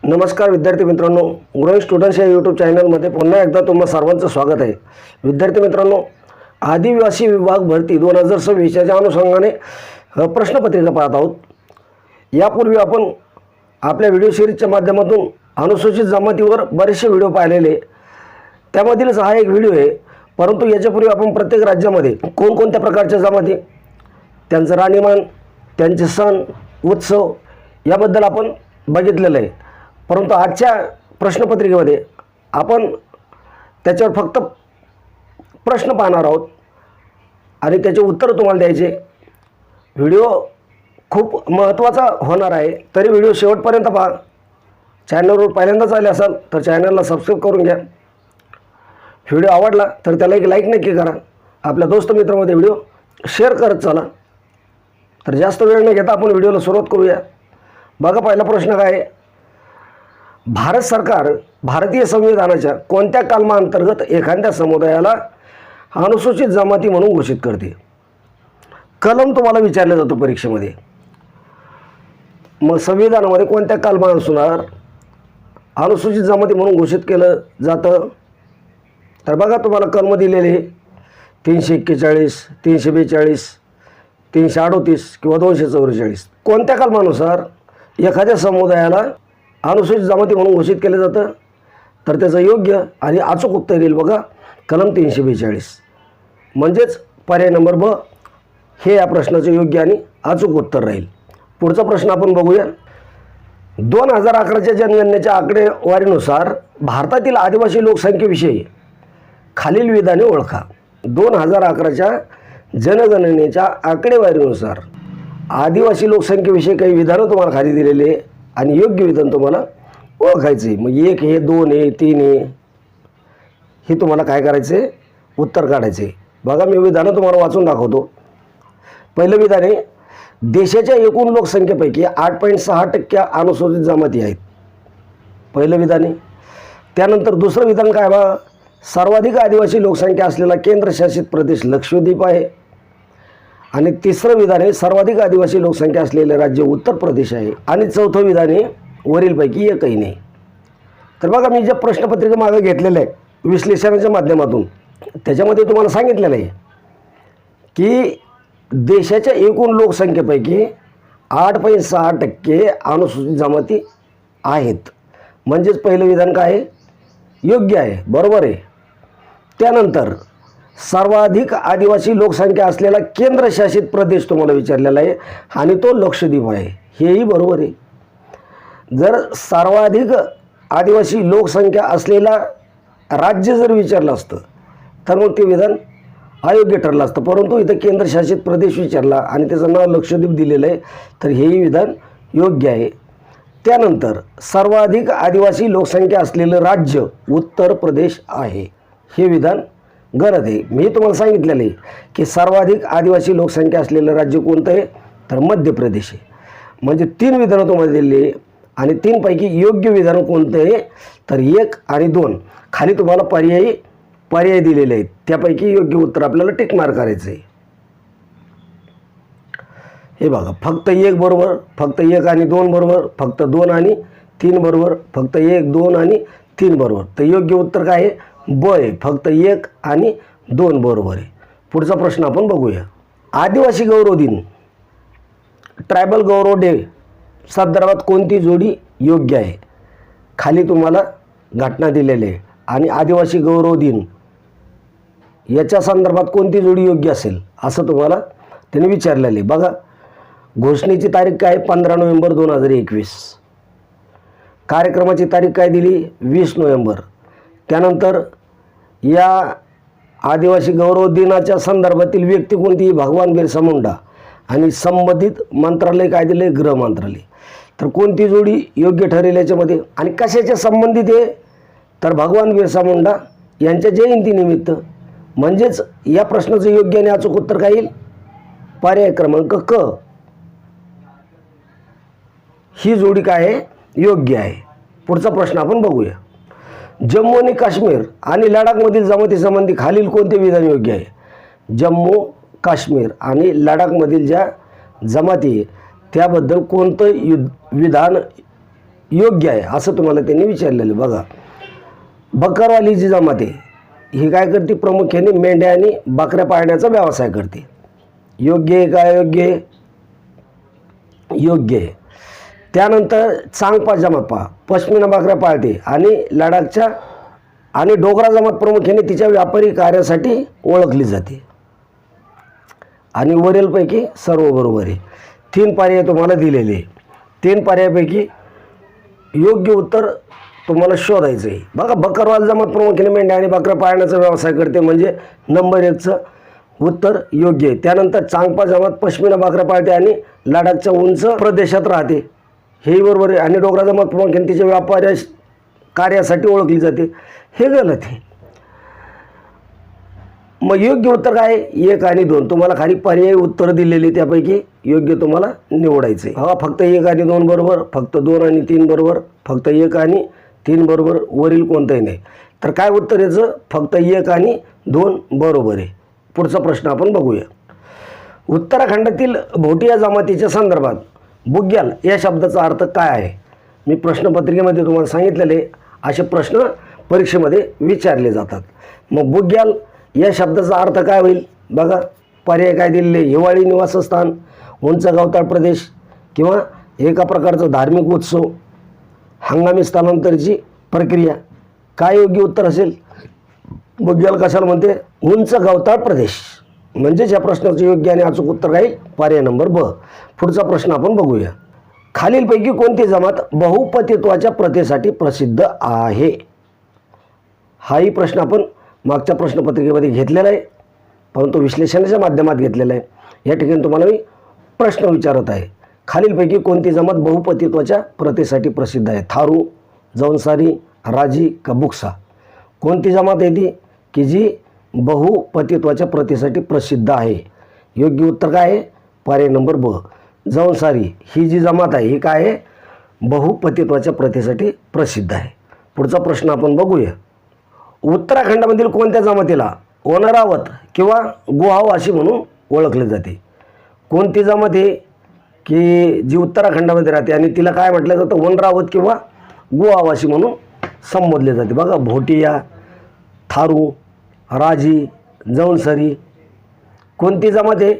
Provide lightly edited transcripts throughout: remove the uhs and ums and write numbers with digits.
नमस्कार विद्यार्थी मित्रांनो, ग्रोइंग स्टुडंट्स या यूट्यूब चॅनलमध्ये पुन्हा एकदा तुम्हा सर्वांचं स्वागत आहे। विद्यार्थी मित्रांनो, आदिवासी विभाग भरती 2026च्या अनुषंगाने प्रश्नपत्रिका पाहत आहोत। यापूर्वी आपण आपल्या व्हिडिओ सिरीजच्या माध्यमातून अनुसूचित जमातीवर बरेचसे व्हिडिओ पाहिलेले, त्यामधीलच हा एक व्हिडिओ आहे। परंतु याच्यापूर्वी आपण प्रत्येक राज्यामध्ये कोणकोणत्या प्रकारच्या जमाती, त्यांचं राहणीमान, त्यांचे सण उत्सव याबद्दल आपण बघितलेलं आहे। परंतु आजच्या प्रश्नपत्रिकेमध्ये आपण त्याच्यावर फक्त प्रश्न पाहणार आहोत आणि त्याचे उत्तर तुम्हाला द्यायचे। व्हिडिओ खूप महत्त्वाचा होणार आहे, तरी व्हिडिओ शेवटपर्यंत पहा। चॅनलवर पहिल्यांदाच आले असाल तर चॅनलला सबस्क्राईब करून घ्या। व्हिडिओ आवडला तर त्याला एक लाईक नक्की करा। आपल्या दोस्त मित्रांमध्ये व्हिडिओ शेअर करत चला। तर जास्त वेळ न घेता आपण व्हिडिओला सुरुवात करूया। बघा, पहिला प्रश्न काय आहे? भारत सरकार भारतीय संविधानाच्या कोणत्या कलमाअंतर्गत एखाद्या समुदायाला अनुसूचित जमाती म्हणून घोषित करते? कलम तुम्हाला विचारले जातो परीक्षेमध्ये। मग संविधानामध्ये कोणत्या कलमानुसार अनुसूचित जमाती म्हणून घोषित केलं जातं? तर बघा, तुम्हाला कलम दिलेले 341, 342, 338 किंवा 244। कोणत्या कलमानुसार एखाद्या समुदायाला अनुसूचित जमाती म्हणून घोषित केलं जातं? तर त्याचं योग्य आणि अचूक उत्तर येईल बघा, कलम 342। म्हणजेच पर्याय नंबर ब हे या प्रश्नाचं योग्य आणि अचूक उत्तर राहील। पुढचा प्रश्न आपण बघूया। 2011च्या जनगणनेच्या आकडेवारीनुसार भारतातील आदिवासी लोकसंख्येविषयी खालील विधाने ओळखा। 2011च्या जनगणनेच्या आकडेवारीनुसार आदिवासी लोकसंख्येविषयी काही विधानं तुम्हाला खाली दिलेली आहे आणि योग्य विधान तुम्हाला ओळखायचं आहे। मग 1 आहे, 2 आहे, 3 आहे, हे तुम्हाला काय करायचं आहे? उत्तर काढायचं आहे। बघा, मी विधानं तुम्हाला वाचून दाखवतो। पहिलं विधान आहे, देशाच्या एकूण लोकसंख्येपैकी 8.6% अनुसूचित जमाती आहेत। पहिलं विधान आहे। त्यानंतर दुसरं विधान काय बघा, सर्वाधिक आदिवासी लोकसंख्या असलेला केंद्रशासित प्रदेश लक्षद्वीप आहे। आणि तिसरं विधान आहे, सर्वाधिक आदिवासी लोकसंख्या असलेले राज्य उत्तर प्रदेश आहे। आणि चौथं विधान आहे, वरीलपैकी एकही नाही। तर बघा, मी ज्या प्रश्नपत्रिका मागे घेतलेलं आहे विश्लेषणाच्या माध्यमातून, त्याच्यामध्ये तुम्हाला सांगितलेलं आहे की देशाच्या एकूण लोकसंख्येपैकी 8.6% अनुसूचित जमाती आहेत। म्हणजेच पहिलं विधान काय आहे? योग्य आहे, बरोबर आहे। त्यानंतर सर्वाधिक आदिवासी लोकसंख्या असलेला केंद्रशासित प्रदेश तुम्हाला विचारलेला आहे आणि तो लक्षद्वीप आहे, हेही बरोबर आहे। जर सर्वाधिक आदिवासी लोकसंख्या असलेला राज्य जर विचारलं असतं तर मग ते विधान अयोग्य ठरलं असतं। परंतु इथं केंद्रशासित प्रदेश विचारला आणि त्याचं नाव लक्षद्वीप दिलेलं आहे, तर हेही विधान योग्य आहे। त्यानंतर सर्वाधिक आदिवासी लोकसंख्या असलेलं राज्य उत्तर प्रदेश आहे, हे विधान गलत आहे। मी तुम्हाला सांगितलेलं आहे की सर्वाधिक आदिवासी लोकसंख्या असलेलं राज्य कोणतं आहे? तर मध्य प्रदेश आहे। म्हणजे 3 विधानं तुम्हाला दिलेली आहे आणि 3 पैकी योग्य विधान कोणतं आहे? तर 1 आणि 2 खाली तुम्हाला पर्याय दिलेले आहेत, त्यापैकी योग्य उत्तर आपल्याला टिक मार्क करायचं आहे। हे बघा, फक्त 1 बरोबर, फक्त 1 आणि 2 बरोबर, फक्त 2 आणि 3 बरोबर, फक्त 1, 2 आणि 3 बरोबर। तर योग्य उत्तर काय आहे? ब आहे, फक्त 1 आणि 2 बरोबर आहे। पुढचा प्रश्न आपण बघूया। आदिवासी गौरव दिन, ट्रायबल गौरव डे संदर्भात कोणती जोडी योग्य आहे? खाली तुम्हाला घटना दिलेली आहे आणि आदिवासी गौरव दिन याच्या संदर्भात कोणती जोडी योग्य असेल असं तुम्हाला त्यांनी विचारलेले। बघा, घोषणेची तारीख काय? 15 नोव्हेंबर 2021। कार्यक्रमाची तारीख काय दिली? 20 नोव्हेंबर। त्यानंतर या आदिवासी गौरव दिनाच्या संदर्भातील व्यक्ती कोणती? भगवान बिरसा मुंडा। आणि संबंधित मंत्रालय काय दिले? गृह मंत्रालय। तर कोणती जोडी योग्य ठरेल याच्यामध्ये? आणि कशाच्या संबंधित आहे? तर भगवान बिरसा मुंडा यांच्या जयंतीनिमित्त। म्हणजेच या प्रश्नाचं योग्य आणि अचूक उत्तर काय येईल? पर्याय क्रमांक क ही जोडी काय आहे? योग्य आहे। पुढचा प्रश्न आपण बघूया। जम्मू आणि काश्मीर आणि लडाखमधील जमातीसंबंधी खालील कोणते विधान योग्य आहे? जम्मू, काश्मीर आणि लडाखमधील ज्या जमाती त्याबद्दल कोणतं विधान योग्य आहे असं तुम्हाला त्यांनी विचारलेलं. बघा, बकरवाली जी जमात आहे ही काय करते, प्रामुख्याने मेंढ्या आणि बकऱ्या पाळण्याचा व्यवसाय करते. योग्य आहे का अयोग्य आहे? योग्य आहे. त्यानंतर चांगपा जमात पहा, पश्मिना बकऱ्या पाळते आणि लडाखच्या आणि डोगरा जमात प्रामुख्याने तिच्या व्यापारी कार्यासाठी ओळखली जाते. आणि वरीलपैकी सर्व बरोबर आहे. 3 पर्याय तुम्हाला दिलेले. 3 पर्यायापैकी योग्य उत्तर तुम्हाला शोधायचं आहे. बघा, बकरवाल जमात प्रामुख्याने मेंढ्या आणि बकऱ्या पाळण्याचा व्यवसाय करते म्हणजे नंबर 1चं उत्तर योग्य आहे. त्यानंतर चांगपा जमात पश्मिना बकऱ्या पाळते आणि लडाखच्या उंच प्रदेशात राहते, हेही बरोबर आहे. आणि डोगरा जमात प्रामुख्याने तिच्या व्यापारी कार्यासाठी ओळखली जाते, हे गलत आहे. मग योग्य उत्तर काय? 1 आणि 2. तुम्हाला खाली पर्यायी उत्तर दिलेली, त्यापैकी योग्य तुम्हाला निवडायचे. हवा फक्त 1 आणि 2 बरोबर, फक्त 2 आणि 3 बरोबर, फक्त 1 आणि 3 बरोबर, वरील कोणतंही नाही. तर काय उत्तर याचं? फक्त 1 आणि 2 बरोबर आहे. पुढचा प्रश्न आपण बघूया. उत्तराखंडातील भोटिया जमातीच्या संदर्भात बुग्याल या शब्दाचा अर्थ काय आहे? मी प्रश्नपत्रिकेमध्ये तुम्हाला सांगितलेले असे प्रश्न परीक्षेमध्ये विचारले जातात. मग बुग्याल या शब्दाचा अर्थ काय होईल? बघा, पर्याय काय दिलेले? हिवाळी निवासस्थान, उंच गवताळ प्रदेश किंवा एका प्रकारचा धार्मिक उत्सव, हंगामी स्थलांतराची प्रक्रिया. काय योग्य उत्तर असेल? बुग्याल कशाला म्हणते? उंच गवताळ प्रदेश. म्हणजेच या प्रश्नाचं योग्य आणि अचूक उत्तर राहील पर्याय नंबर ब. पुढचा प्रश्न आपण बघूया. खालीलपैकी कोणती जमात बहुपतित्वाच्या प्रथेसाठी प्रसिद्ध आहे? हाही प्रश्न आपण मागच्या प्रश्नपत्रिकेमध्ये घेतलेला आहे, परंतु विश्लेषणाच्या माध्यमात घेतलेला आहे. या ठिकाणी तुम्हाला मी प्रश्न विचारत आहे. खालीलपैकी कोणती जमात बहुपतित्वाच्या प्रथेसाठी प्रसिद्ध आहे? थारू, जौनसारी, राजी का बुक्सा? कोणती जमात आहे ती की जी बहुपतित्वाच्या प्रथेसाठी प्रसिद्ध आहे? योग्य उत्तर काय आहे? पर्याय नंबर ब. जौनसारी ही जी जमात आहे ही काय आहे? बहुपतित्वाच्या प्रथेसाठी प्रसिद्ध आहे. पुढचा प्रश्न आपण बघूया. उत्तराखंडामधील कोणत्या जमातीला वनरावत किंवा गुहावासी म्हणून ओळखले जाते? कोणती जमात आहे की जी उत्तराखंडामध्ये राहते आणि तिला काय म्हटलं जातं? वनरावत किंवा गुहावासी म्हणून संबोधले जाते. बघा, भोटिया, थारू, राजी, जौनसरी. कोणती जमात आहे?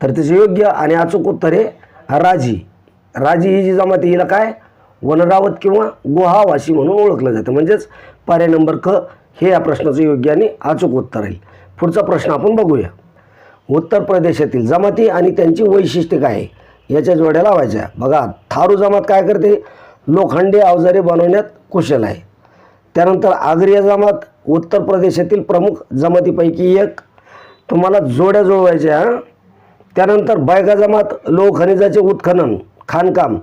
तर त्याचे योग्य आणि अचूक उत्तर आहे राजी. राजी ही जी जमात आहे हिला काय? वनरावत किंवा गुहावासी म्हणून ओळखलं जातं. म्हणजेच पर्याय नंबर क हे या प्रश्नाचं योग्य आणि अचूक उत्तर आहे. पुढचा प्रश्न आपण बघूया. उत्तर प्रदेशातील जमाती आणि त्यांची वैशिष्ट्ये काय आहे याच्या जोड्या लावायच्या. बघा, थारू जमात काय करते? लोखंडी अवजारे बनवण्यात कुशल आहे. त्यानंतर आग्रिया जमात उत्तर प्रदेशातील प्रमुख जमातीपैकी एक. तुम्हाला जोड्या जुळवायच्या. त्यानंतर बैगा जमात लोह खनिजाचे उत्खनन, खाणकाम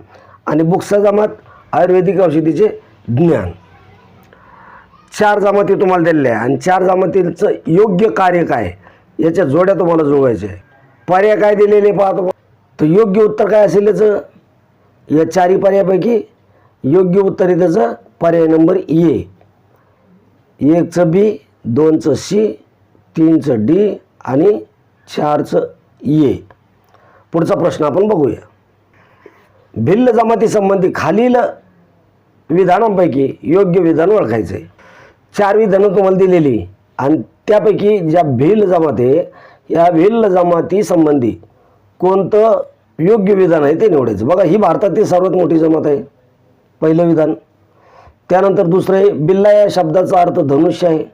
आणि बुक्सा जमात आयुर्वेदिक औषधीचे ज्ञान. 4 जमाती तुम्हाला दिलेल्या आहे आणि 4 जमातींचं योग्य कार्य काय याच्या जोड्या तुम्हाला जुळवायच्या आहे. पर्याय काय दिलेले पाहतो. तर योग्य उत्तर काय असेल याचं? या 4 पर्यायापैकी योग्य उत्तर आहे त्याचं पर्याय नंबर ए. 1चं बी, 2चं सी, 3चं डी आणि 4चं ए. पुढचा प्रश्न आपण बघूया. भिल्ल जमातीसंबंधी खालील विधानांपैकी योग्य विधान ओळखायचं आहे. 4 विधानं तुम्हाला दिलेली आणि त्यापैकी ज्या भिल्ल जमात आहे या भिल्ल जमातीसंबंधी कोणतं योग्य विधान आहे ते निवडायचं. बघा, ही भारतातील सर्वात मोठी जमात आहे, पहिलं विधान. त्यानंतर दुसरं आहे बिल्ला या शब्दाचा अर्थ धनुष्य आहे.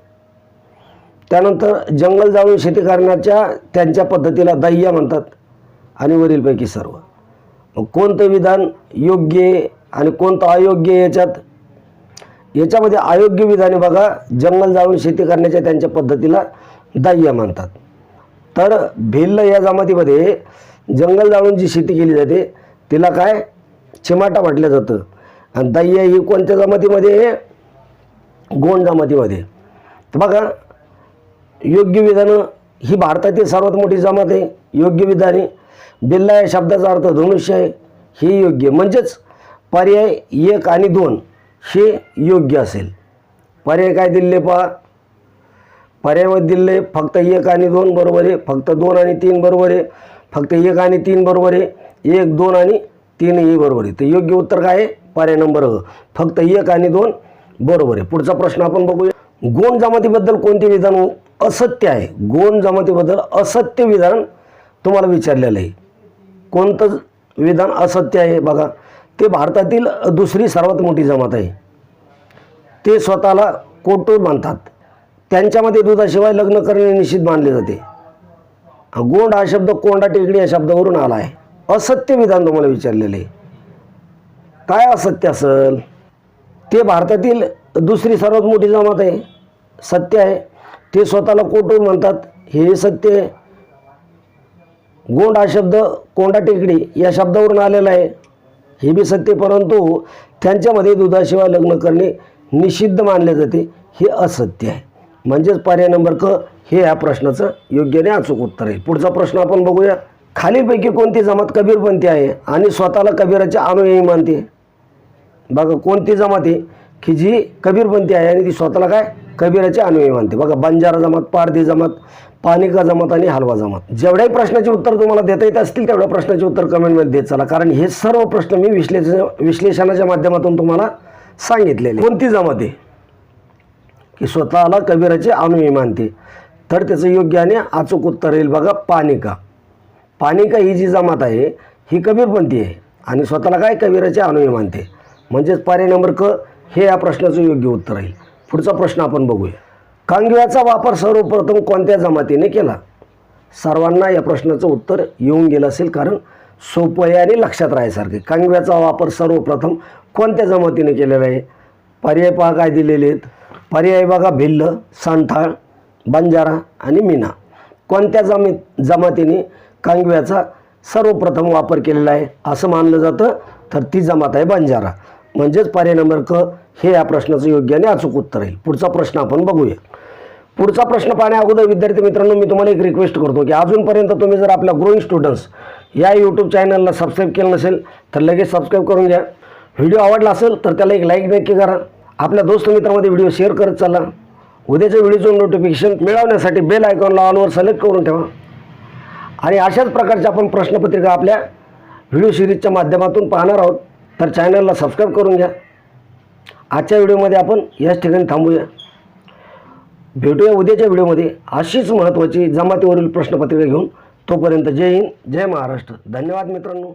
त्यानंतर जंगल जाळून शेती करण्याच्या त्यांच्या पद्धतीला दह्या म्हणतात आणि वरीलपैकी सर्व. मग कोणतं विधान योग्य आणि कोणतं अयोग्य याच्यामध्ये अयोग्य विधाने बघा, जंगल जाळून शेती करण्याच्या त्यांच्या पद्धतीला दह्या म्हणतात. तर भिल्ल या जमातीमध्ये जंगल जाळून जी शेती केली जाते तिला काय? चिमाटा म्हटलं जातं. आणि दह्या ही कोणत्या जमातीमध्ये? गोंड जमातीमध्ये. तर बघा, योग्य विधानं ही भारतातील सर्वात मोठी जमात आहे. योग्य विधाने बिल्ला या शब्दाचा अर्थ धनुष्य आहे, हे योग्य. म्हणजेच पर्याय 1 आणि 2 हे योग्य असेल. पर्याय काय दिले पहा? पर्यायामध्ये दिले फक्त 1 आणि 2 बरोबर आहे, फक्त 2 आणि 3 बरोबर आहे, फक्त 1 आणि 3 बरोबर आहे, 1, 2 आणि 3 ही बरोबर आहे. तर योग्य उत्तर काय आहे? पर्याय नंबर अ. फक्त 1 आणि 2 बरोबर आहे. पुढचा प्रश्न आपण बघूया. गोंड जमातीबद्दल कोणते विधान असत्य आहे? गोंड जमातीबद्दल असत्य विधान तुम्हाला विचारलेलं आहे. कोणतं विधान असत्य आहे बघा. ते भारतातील दुसरी सर्वात मोठी जमात आहे. ते स्वतःला कोटूर मानतात. त्यांच्यामध्ये दुधाशिवाय लग्न करणे निषिद्ध मानले जाते. गोंड हा शब्द कोंडा टेकडी या शब्दावरून आला आहे. असत्य विधान तुम्हाला विचारलेले. काय असत्य असेल? ते भारतातील दुसरी सर्वात मोठी जमात आहे. सत्य आहे. ते स्वतःला कोटूर म्हणतात. हे सत्य आहे. गोंड हा शब्द कोंडा टेकडी या शब्दावरून आलेला आहे. हे बी सत्य, परंतु त्यांच्यामध्ये दुधाशिवाय लग्न करणे निषिद्ध मानले जाते, हे असत्य आहे. म्हणजेच पर्याय नंबर क हे या प्रश्नाचं योग्य आणि अचूक उत्तर आहे. पुढचा प्रश्न आपण बघूया. खालीलपैकी कोणती जमात कबीरपंथी आहे आणि स्वतःला कबीराचे अनुयायी मानते? बघा, कोणती जमात आहे की जी कबीरपंथी आहे आणि ती स्वतःला काय कबीराचे अनुयायी मानते? बघा, बंजारा जमात, पारधी जमात, पानिका जमात आणि हलवा जमात. जेवढ्याही प्रश्नाचे उत्तर तुम्हाला देता येत असतील तेवढ्या प्रश्नाचे उत्तर कमेंटमध्ये देत चला, कारण हे सर्व प्रश्न मी विश्लेषणाच्या माध्यमातून तुम्हाला सांगितलेले. कोणती जमात आहे की स्वतःला कबीराचे अनुयायी मानते? तर त्याचं योग्य आणि अचूक उत्तर येईल बघा, पानिका. पानिका ही जी जमात आहे ही कबीरपंथी आहे आणि स्वतःला काय कबीराचे अनुयायी मानते. म्हणजेच पर्याय नंबर क हे या प्रश्नाचं योग्य उत्तर राहील. पुढचा प्रश्न आपण बघूया. कांगव्याचा वापर सर्वप्रथम कोणत्या जमातीने केला? सर्वांना या प्रश्नाचं उत्तर येऊन गेलं असेल, कारण सोपं आहे आणि लक्षात राहायसारखे. कांगव्याचा वापर सर्वप्रथम कोणत्या जमातीने केलेला आहे? पर्याय पहा काय दिलेले आहेत. पर्याय बघा, भिल्ल, सांथाळ, बंजारा आणि मीना. कोणत्या जमातीने कांगव्याचा सर्वप्रथम वापर केलेला आहे असं मानलं जातं? तर ती जमात आहे बंजारा. म्हणजेच पर्याय नंबर क हे या प्रश्नाचं योग्य आणि अचूक उत्तर आहे. पुढचा प्रश्न आपण बघूया. पुढचा प्रश्न पाहण्या अगोदर विद्यार्थी मित्रांनो, मी तुम्हाला एक रिक्वेस्ट करतो की अजूनपर्यंत तुम्ही जर आपल्या ग्रोइंग स्टुडंट्स या यूट्यूब चॅनलला सबस्क्राईब केलं नसेल तर लगेच सबस्क्राईब करून घ्या. व्हिडिओ आवडला असेल तर त्याला एक लाईक नक्की करा. आपल्या दोस्त मित्रांमध्ये व्हिडिओ शेअर करत चला. उद्याच्या व्हिडिओचं नोटिफिकेशन मिळवण्यासाठी बेल आयकॉनला ऑलवर सिलेक्ट करून ठेवा. आणि अशाच प्रकारच्या आपण प्रश्नपत्रिका आपल्या व्हिडिओ सिरीजच्या माध्यमातून पाहणार आहोत, तर चॅनलला सबस्क्राईब करून घ्या. आजच्या व्हिडिओमध्ये आपण याच ठिकाणी थांबूया. भेटूया उद्याच्या व्हिडिओमध्ये अशीच महत्त्वाची जमातीवरील प्रश्नपत्रिका घेऊन. तोपर्यंत जय हिंद, जय महाराष्ट्र. धन्यवाद मित्रांनो.